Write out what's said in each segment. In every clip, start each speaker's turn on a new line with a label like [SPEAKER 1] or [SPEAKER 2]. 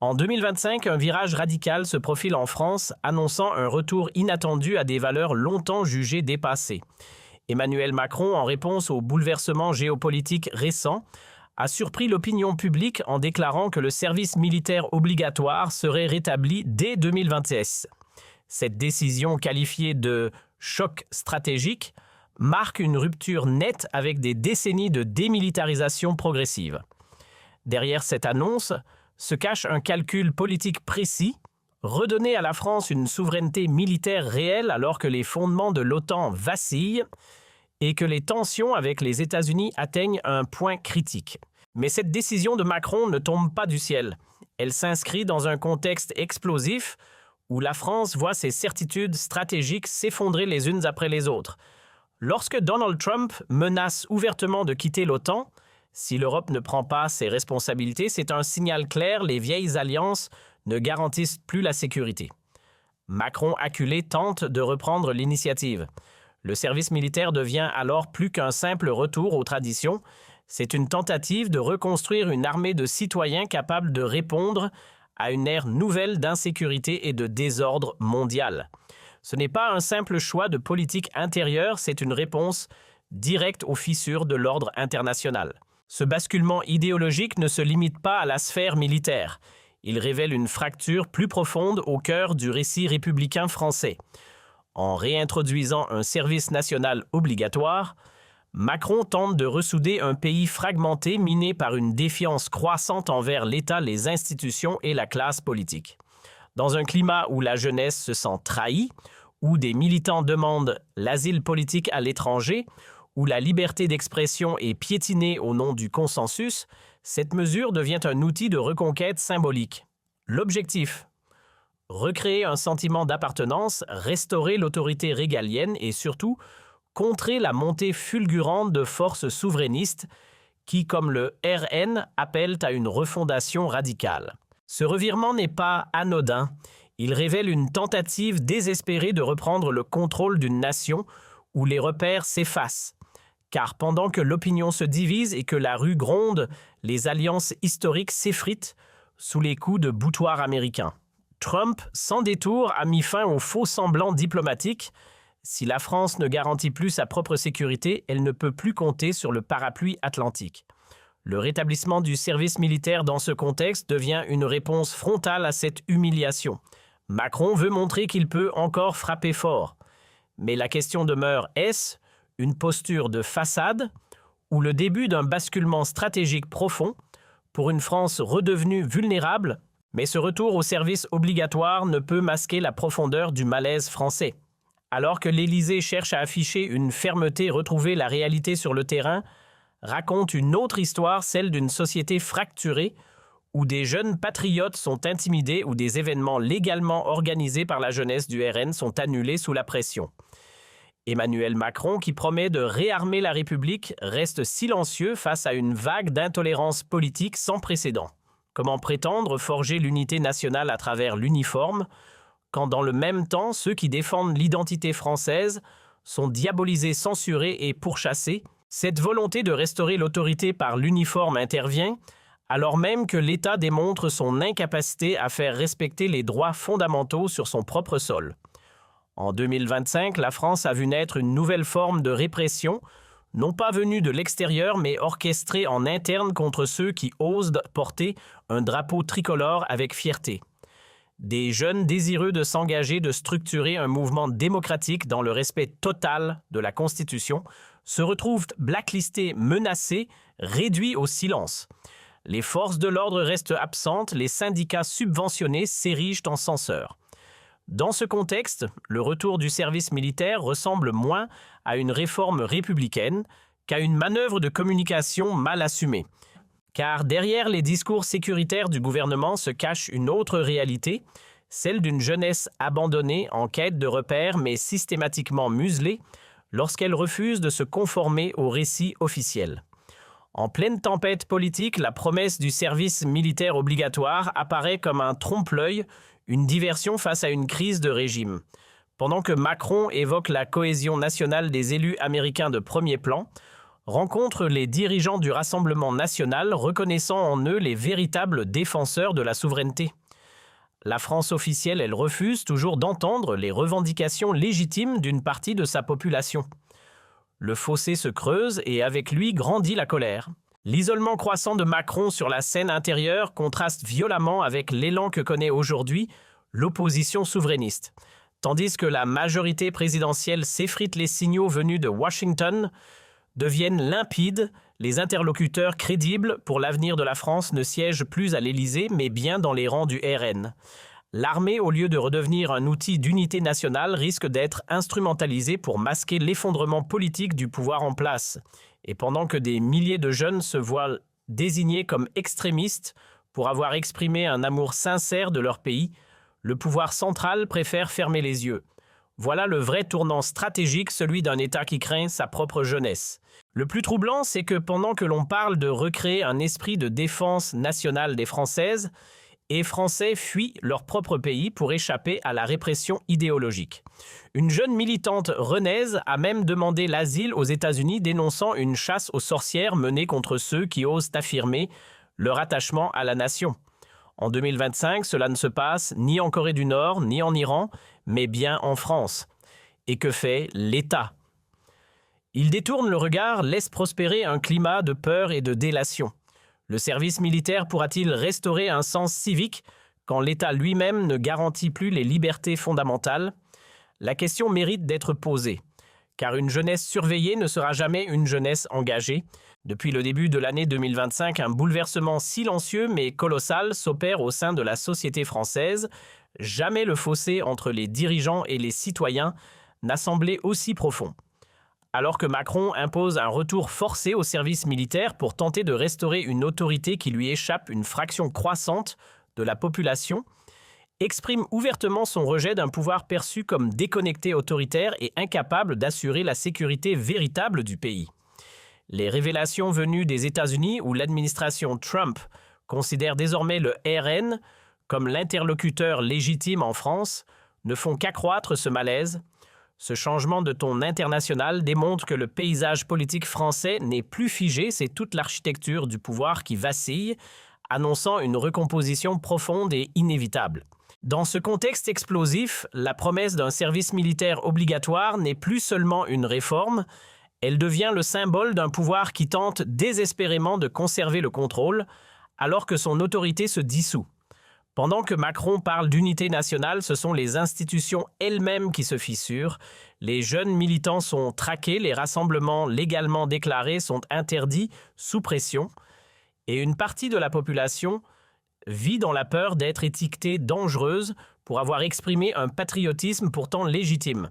[SPEAKER 1] En 2025, un virage radical se profile en France, annonçant un retour inattendu à des valeurs longtemps jugées dépassées. Emmanuel Macron, en réponse aux bouleversements géopolitiques récents, a surpris l'opinion publique en déclarant que le service militaire obligatoire serait rétabli dès 2026. Cette décision, qualifiée de « choc stratégique », marque une rupture nette avec des décennies de démilitarisation progressive. Derrière cette annonce se cache un calcul politique précis, redonner à la France une souveraineté militaire réelle alors que les fondements de l'OTAN vacillent et que les tensions avec les États-Unis atteignent un point critique. Mais cette décision de Macron ne tombe pas du ciel. Elle s'inscrit dans un contexte explosif où la France voit ses certitudes stratégiques s'effondrer les unes après les autres. Lorsque Donald Trump menace ouvertement de quitter l'OTAN, si l'Europe ne prend pas ses responsabilités, c'est un signal clair, les vieilles alliances ne garantissent plus la sécurité. Macron, acculé, tente de reprendre l'initiative. Le service militaire devient alors plus qu'un simple retour aux traditions. C'est une tentative de reconstruire une armée de citoyens capables de répondre à une ère nouvelle d'insécurité et de désordre mondial. Ce n'est pas un simple choix de politique intérieure, c'est une réponse directe aux fissures de l'ordre international. Ce basculement idéologique ne se limite pas à la sphère militaire. Il révèle une fracture plus profonde au cœur du récit républicain français. En réintroduisant un service national obligatoire, Macron tente de ressouder un pays fragmenté miné par une défiance croissante envers l'État, les institutions et la classe politique. Dans un climat où la jeunesse se sent trahie, où des militants demandent l'asile politique à l'étranger, où la liberté d'expression est piétinée au nom du consensus, cette mesure devient un outil de reconquête symbolique. L'objectif : recréer un sentiment d'appartenance, restaurer l'autorité régalienne et surtout contrer la montée fulgurante de forces souverainistes qui, comme le RN, appellent à une refondation radicale. Ce revirement n'est pas anodin. Il révèle une tentative désespérée de reprendre le contrôle d'une nation où les repères s'effacent. Car pendant que l'opinion se divise et que la rue gronde, les alliances historiques s'effritent sous les coups de boutoirs américains. Trump, sans détour, a mis fin aux faux semblants diplomatiques. Si la France ne garantit plus sa propre sécurité, elle ne peut plus compter sur le parapluie atlantique. Le rétablissement du service militaire dans ce contexte devient une réponse frontale à cette humiliation. Macron veut montrer qu'il peut encore frapper fort. Mais la question demeure, est-ce une posture de façade ou le début d'un basculement stratégique profond pour une France redevenue vulnérable, mais ce retour au service obligatoire ne peut masquer la profondeur du malaise français. Alors que l'Élysée cherche à afficher une fermeté retrouvée, la réalité sur le terrain raconte une autre histoire, celle d'une société fracturée où des jeunes patriotes sont intimidés, où des événements légalement organisés par la jeunesse du RN sont annulés sous la pression. Emmanuel Macron, qui promet de réarmer la République, reste silencieux face à une vague d'intolérance politique sans précédent. Comment prétendre forger l'unité nationale à travers l'uniforme, quand dans le même temps, ceux qui défendent l'identité française sont diabolisés, censurés et pourchassés? Cette volonté de restaurer l'autorité par l'uniforme intervient alors même que l'État démontre son incapacité à faire respecter les droits fondamentaux sur son propre sol. En 2025, la France a vu naître une nouvelle forme de répression, non pas venue de l'extérieur, mais orchestrée en interne contre ceux qui osent porter un drapeau tricolore avec fierté. Des jeunes désireux de s'engager, de structurer un mouvement démocratique dans le respect total de la Constitution se retrouvent blacklistés, menacés, réduits au silence. Les forces de l'ordre restent absentes, les syndicats subventionnés s'érigent en censeurs. Dans ce contexte, le retour du service militaire ressemble moins à une réforme républicaine qu'à une manœuvre de communication mal assumée. Car derrière les discours sécuritaires du gouvernement se cache une autre réalité, celle d'une jeunesse abandonnée en quête de repères mais systématiquement muselée lorsqu'elle refuse de se conformer au récit officiel. En pleine tempête politique, la promesse du service militaire obligatoire apparaît comme un trompe-l'œil, une diversion face à une crise de régime. Pendant que Macron évoque la cohésion nationale des élus américains de premier plan, rencontre les dirigeants du Rassemblement national reconnaissant en eux les véritables défenseurs de la souveraineté. La France officielle, elle refuse toujours d'entendre les revendications légitimes d'une partie de sa population. Le fossé se creuse et avec lui grandit la colère. L'isolement croissant de Macron sur la scène intérieure contraste violemment avec l'élan que connaît aujourd'hui l'opposition souverainiste. Tandis que la majorité présidentielle s'effrite les signaux venus de Washington, deviennent limpides, les interlocuteurs crédibles pour l'avenir de la France ne siègent plus à l'Élysée, mais bien dans les rangs du RN. L'armée, au lieu de redevenir un outil d'unité nationale, risque d'être instrumentalisée pour masquer l'effondrement politique du pouvoir en place. Et pendant que des milliers de jeunes se voient désignés comme extrémistes pour avoir exprimé un amour sincère de leur pays, le pouvoir central préfère fermer les yeux. Voilà le vrai tournant stratégique, celui d'un État qui craint sa propre jeunesse. Le plus troublant, c'est que pendant que l'on parle de recréer un esprit de défense nationale des Françaises, les Français fuient leur propre pays pour échapper à la répression idéologique. Une jeune militante rennaise a même demandé l'asile aux États-Unis, dénonçant une chasse aux sorcières menée contre ceux qui osent affirmer leur attachement à la nation. En 2025, cela ne se passe ni en Corée du Nord, ni en Iran, mais bien en France. Et que fait l'État? Il détourne le regard, laisse prospérer un climat de peur et de délation. Le service militaire pourra-t-il restaurer un sens civique quand l'État lui-même ne garantit plus les libertés fondamentales? La question mérite d'être posée, car une jeunesse surveillée ne sera jamais une jeunesse engagée. Depuis le début de l'année 2025, un bouleversement silencieux mais colossal s'opère au sein de la société française. Jamais le fossé entre les dirigeants et les citoyens n'a semblé aussi profond. Alors que Macron impose un retour forcé au service militaire pour tenter de restaurer une autorité qui lui échappe une fraction croissante de la population, exprime ouvertement son rejet d'un pouvoir perçu comme déconnecté autoritaire et incapable d'assurer la sécurité véritable du pays. Les révélations venues des États-Unis où l'administration Trump considère désormais le RN comme l'interlocuteur légitime en France ne font qu'accroître ce malaise. Ce changement de ton international démontre que le paysage politique français n'est plus figé, c'est toute l'architecture du pouvoir qui vacille, annonçant une recomposition profonde et inévitable. Dans ce contexte explosif, la promesse d'un service militaire obligatoire n'est plus seulement une réforme, elle devient le symbole d'un pouvoir qui tente désespérément de conserver le contrôle, alors que son autorité se dissout. Pendant que Macron parle d'unité nationale, ce sont les institutions elles-mêmes qui se fissurent. Les jeunes militants sont traqués, les rassemblements légalement déclarés sont interdits sous pression, et une partie de la population vit dans la peur d'être étiquetée dangereuse pour avoir exprimé un patriotisme pourtant légitime.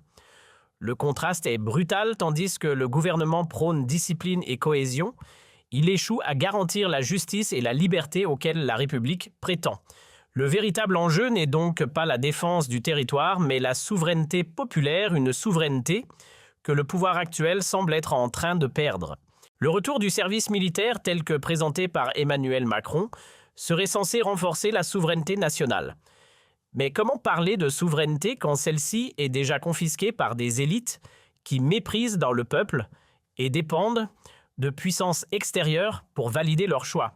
[SPEAKER 1] Le contraste est brutal, tandis que le gouvernement prône discipline et cohésion. Il échoue à garantir la justice et la liberté auxquelles la République prétend. Le véritable enjeu n'est donc pas la défense du territoire, mais la souveraineté populaire, une souveraineté que le pouvoir actuel semble être en train de perdre. Le retour du service militaire, tel que présenté par Emmanuel Macron, serait censé renforcer la souveraineté nationale. Mais comment parler de souveraineté quand celle-ci est déjà confisquée par des élites qui méprisent dans le peuple et dépendent de puissances extérieures pour valider leur choix?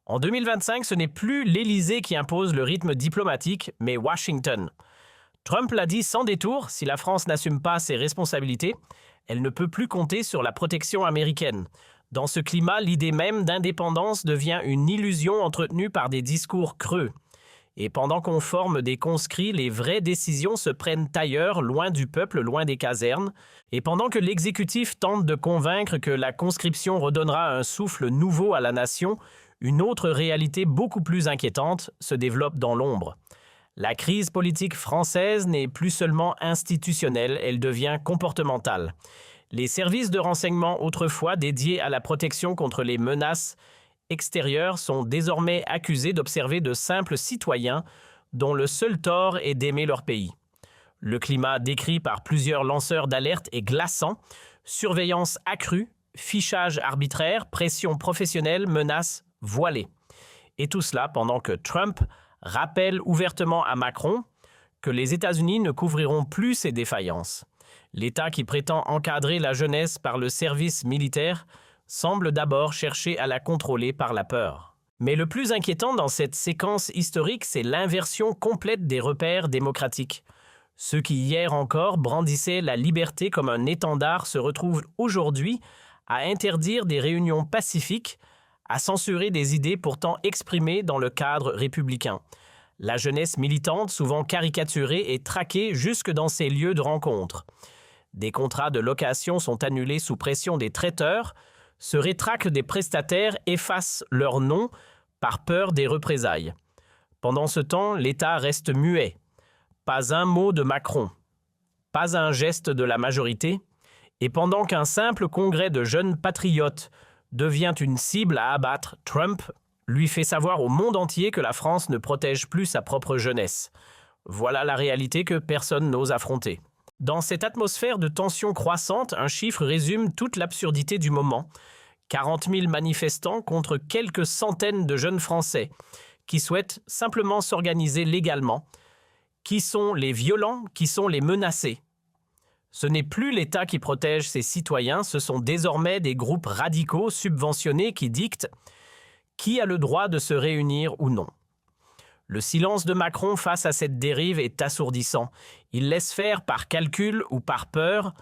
[SPEAKER 1] En 2025, ce n'est plus l'Élysée qui impose le rythme diplomatique, mais Washington. Trump l'a dit sans détour, si la France n'assume pas ses responsabilités, elle ne peut plus compter sur la protection américaine. Dans ce climat, l'idée même d'indépendance devient une illusion entretenue par des discours creux. Et pendant qu'on forme des conscrits, les vraies décisions se prennent ailleurs, loin du peuple, loin des casernes. Et pendant que l'exécutif tente de convaincre que la conscription redonnera un souffle nouveau à la nation, une autre réalité beaucoup plus inquiétante se développe dans l'ombre. La crise politique française n'est plus seulement institutionnelle, elle devient comportementale. Les services de renseignement autrefois dédiés à la protection contre les menaces extérieures sont désormais accusés d'observer de simples citoyens dont le seul tort est d'aimer leur pays. Le climat décrit par plusieurs lanceurs d'alerte est glaçant, surveillance accrue, fichage arbitraire, pression professionnelle, menaces voilées. Et tout cela pendant que Trump rappelle ouvertement à Macron que les États-Unis ne couvriront plus ses défaillances. L'État qui prétend encadrer la jeunesse par le service militaire semble d'abord chercher à la contrôler par la peur. Mais le plus inquiétant dans cette séquence historique, c'est l'inversion complète des repères démocratiques. Ceux qui hier encore brandissaient la liberté comme un étendard se retrouvent aujourd'hui à interdire des réunions pacifiques, à censurer des idées pourtant exprimées dans le cadre républicain. La jeunesse militante, souvent caricaturée, est traquée jusque dans ces lieux de rencontre. Des contrats de location sont annulés sous pression des traiteurs, se rétractent des prestataires, effacent leur nom par peur des représailles. Pendant ce temps, l'État reste muet. Pas un mot de Macron, pas un geste de la majorité, et pendant qu'un simple congrès de jeunes patriotes devient une cible à abattre, Trump lui fait savoir au monde entier que la France ne protège plus sa propre jeunesse. Voilà la réalité que personne n'ose affronter. Dans cette atmosphère de tension croissante, un chiffre résume toute l'absurdité du moment. 40 000 manifestants contre quelques centaines de jeunes Français qui souhaitent simplement s'organiser légalement. Qui sont les violents, qui sont les menacés? Ce n'est plus l'État qui protège ses citoyens, ce sont désormais des groupes radicaux subventionnés qui dictent qui a le droit de se réunir ou non. Le silence de Macron face à cette dérive est assourdissant. Il laisse faire par calcul ou par peur.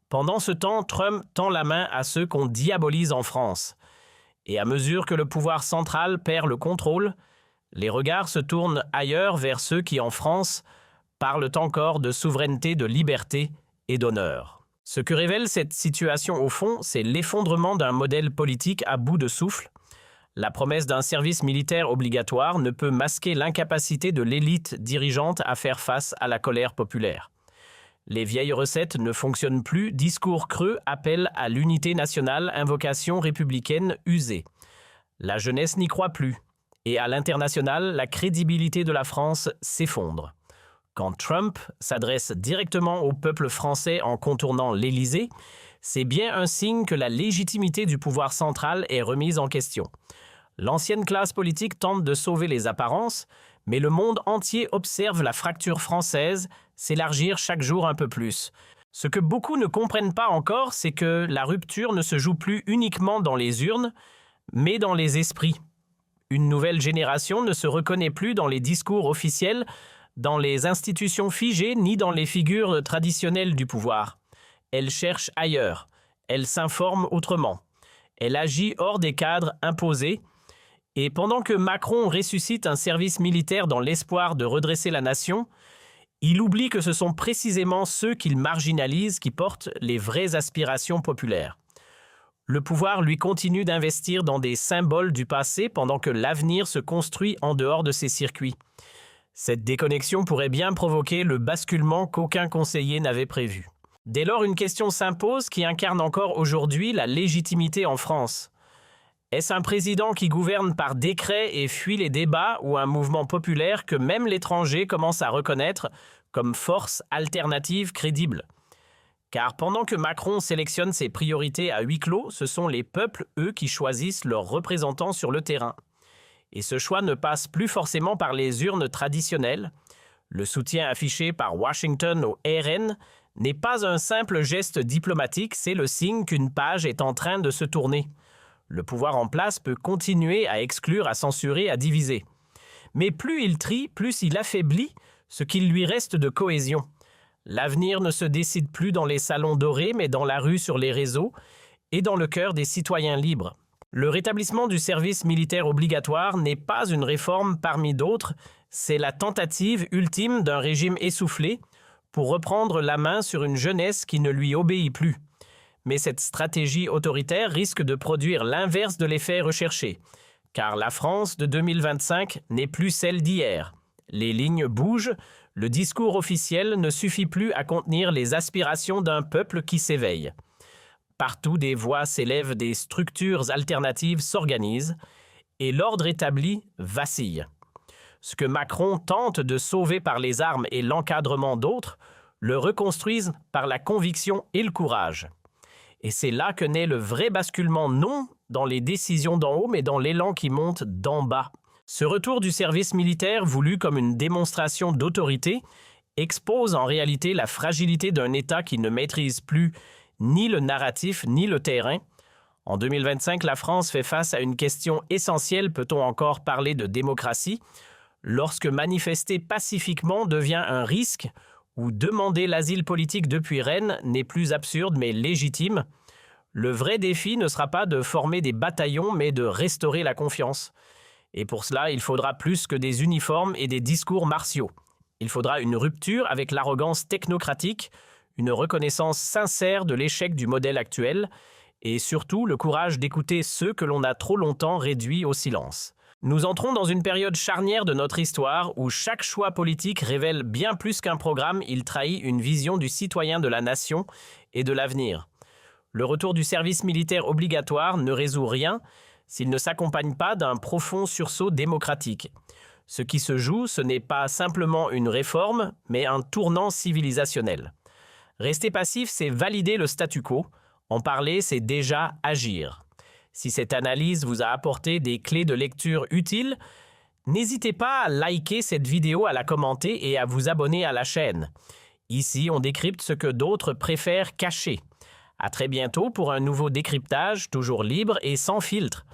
[SPEAKER 1] Pendant ce temps, Trump tend la main à ceux qu'on diabolise en France. Et à mesure que le pouvoir central perd le contrôle, les regards se tournent ailleurs vers ceux qui, en France, parlent encore de souveraineté, de liberté et d'honneur. Ce que révèle cette situation au fond, c'est l'effondrement d'un modèle politique à bout de souffle. La promesse d'un service militaire obligatoire ne peut masquer l'incapacité de l'élite dirigeante à faire face à la colère populaire. Les vieilles recettes ne fonctionnent plus, discours creux, appel à l'unité nationale, invocation républicaine usée. La jeunesse n'y croit plus. Et à l'international, la crédibilité de la France s'effondre. Quand Trump s'adresse directement au peuple français en contournant l'Élysée, c'est bien un signe que la légitimité du pouvoir central est remise en question. L'ancienne classe politique tente de sauver les apparences, mais le monde entier observe la fracture française s'élargir chaque jour un peu plus. Ce que beaucoup ne comprennent pas encore, c'est que la rupture ne se joue plus uniquement dans les urnes, mais dans les esprits. Une nouvelle génération ne se reconnaît plus dans les discours officiels, dans les institutions figées, ni dans les figures traditionnelles du pouvoir. Elle cherche ailleurs, elle s'informe autrement, elle agit hors des cadres imposés, et pendant que Macron ressuscite un service militaire dans l'espoir de redresser la nation, il oublie que ce sont précisément ceux qu'il marginalise qui portent les vraies aspirations populaires. Le pouvoir lui continue d'investir dans des symboles du passé pendant que l'avenir se construit en dehors de ses circuits. Cette déconnexion pourrait bien provoquer le basculement qu'aucun conseiller n'avait prévu. Dès lors, une question s'impose qui incarne encore aujourd'hui la légitimité en France. Est-ce un président qui gouverne par décret et fuit les débats ou un mouvement populaire que même l'étranger commence à reconnaître comme force alternative crédible? Car pendant que Macron sélectionne ses priorités à huis clos, ce sont les peuples, eux, qui choisissent leurs représentants sur le terrain. Et ce choix ne passe plus forcément par les urnes traditionnelles. Le soutien affiché par Washington au RN n'est pas un simple geste diplomatique, c'est le signe qu'une page est en train de se tourner. Le pouvoir en place peut continuer à exclure, à censurer, à diviser. Mais plus il trie, plus il affaiblit ce qu'il lui reste de cohésion. L'avenir ne se décide plus dans les salons dorés, mais dans la rue, sur les réseaux et dans le cœur des citoyens libres. Le rétablissement du service militaire obligatoire n'est pas une réforme parmi d'autres, c'est la tentative ultime d'un régime essoufflé pour reprendre la main sur une jeunesse qui ne lui obéit plus. Mais cette stratégie autoritaire risque de produire l'inverse de l'effet recherché, car la France de 2025 n'est plus celle d'hier. Les lignes bougent, le discours officiel ne suffit plus à contenir les aspirations d'un peuple qui s'éveille. Partout des voix s'élèvent, des structures alternatives s'organisent, et l'ordre établi vacille. Ce que Macron tente de sauver par les armes et l'encadrement d'autres, le reconstruisent par la conviction et le courage. Et c'est là que naît le vrai basculement, non dans les décisions d'en haut, mais dans l'élan qui monte d'en bas. Ce retour du service militaire, voulu comme une démonstration d'autorité, expose en réalité la fragilité d'un État qui ne maîtrise plus ni le narratif ni le terrain. En 2025, la France fait face à une question essentielle. Peut-on encore parler de démocratie lorsque manifester pacifiquement devient un risque ou demander l'asile politique depuis Rennes n'est plus absurde mais légitime? Le vrai défi ne sera pas de former des bataillons mais de restaurer la confiance. Et pour cela, il faudra plus que des uniformes et des discours martiaux. Il faudra une rupture avec l'arrogance technocratique, une reconnaissance sincère de l'échec du modèle actuel et surtout le courage d'écouter ceux que l'on a trop longtemps réduits au silence. Nous entrons dans une période charnière de notre histoire où chaque choix politique révèle bien plus qu'un programme, il trahit une vision du citoyen de la nation et de l'avenir. Le retour du service militaire obligatoire ne résout rien s'il ne s'accompagne pas d'un profond sursaut démocratique. Ce qui se joue, ce n'est pas simplement une réforme, mais un tournant civilisationnel. Rester passif, c'est valider le statu quo. En parler, c'est déjà agir. Si cette analyse vous a apporté des clés de lecture utiles, n'hésitez pas à liker cette vidéo, à la commenter et à vous abonner à la chaîne. Ici, on décrypte ce que d'autres préfèrent cacher. À très bientôt pour un nouveau décryptage, toujours libre et sans filtre.